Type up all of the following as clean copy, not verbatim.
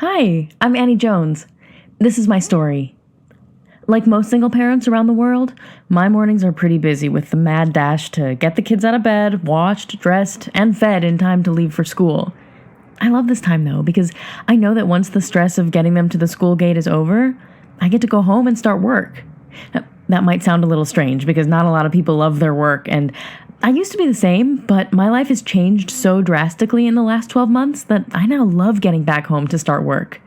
Hi, I'm Annie Jones. This is my story. Like most single parents around the world, my mornings are pretty busy with the mad dash to get the kids out of bed, washed, dressed, and fed in time to leave for school. I love this time though, because I know that once the stress of getting them to the school gate is over, I get to go home and start work. That might sound a little strange because not a lot of people love their work, and I used to be the same, but my life has changed so drastically in the last 12 months that I now love getting back home to start work.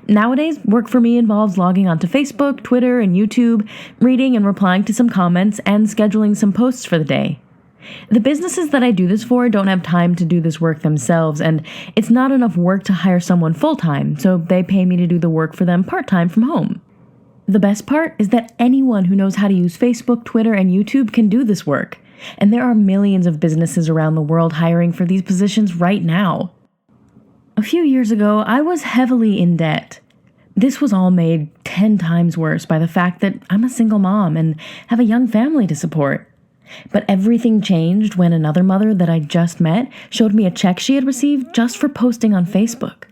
Nowadays, work for me involves logging onto Facebook, Twitter, and YouTube, reading and replying to some comments, and scheduling some posts for the day. The businesses that I do this for don't have time to do this work themselves, and it's not enough work to hire someone full-time, so they pay me to do the work for them part-time from home. The best part is that anyone who knows how to use Facebook, Twitter, and YouTube can do this work. And there are millions of businesses around the world hiring for these positions right now. A few years ago, I was heavily in debt. This was all made 10 times worse by the fact that I'm a single mom and have a young family to support. But everything changed when another mother that I just met showed me a check she had received just for posting on Facebook.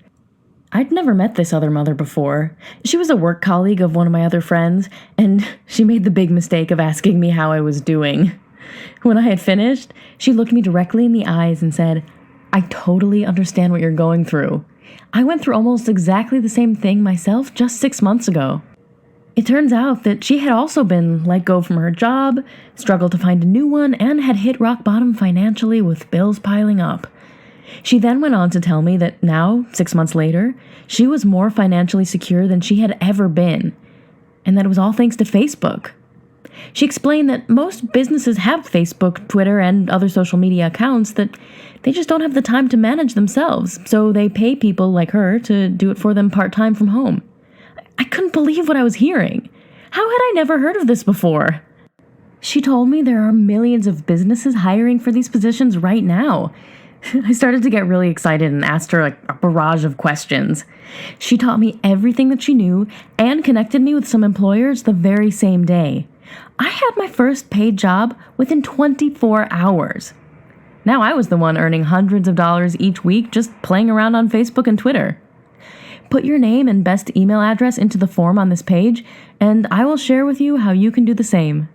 I'd never met this other mother before. She was a work colleague of one of my other friends, and she made the big mistake of asking me how I was doing. When I had finished, she looked me directly in the eyes and said, "I totally understand what you're going through. I went through almost exactly the same thing myself just 6 months ago." It turns out that she had also been let go from her job, struggled to find a new one, and had hit rock bottom financially with bills piling up. She then went on to tell me that now, 6 months later, she was more financially secure than she had ever been, and that it was all thanks to Facebook. She explained that most businesses have Facebook, Twitter, and other social media accounts that they just don't have the time to manage themselves, so they pay people like her to do it for them part-time from home. I couldn't believe what I was hearing. How had I never heard of this before? She told me there are millions of businesses hiring for these positions right now. I started to get really excited and asked her a barrage of questions. She taught me everything that she knew and connected me with some employers the very same day. I had my first paid job within 24 hours. Now I was the one earning hundreds of dollars each week just playing around on Facebook and Twitter. Put your name and best email address into the form on this page, and I will share with you how you can do the same.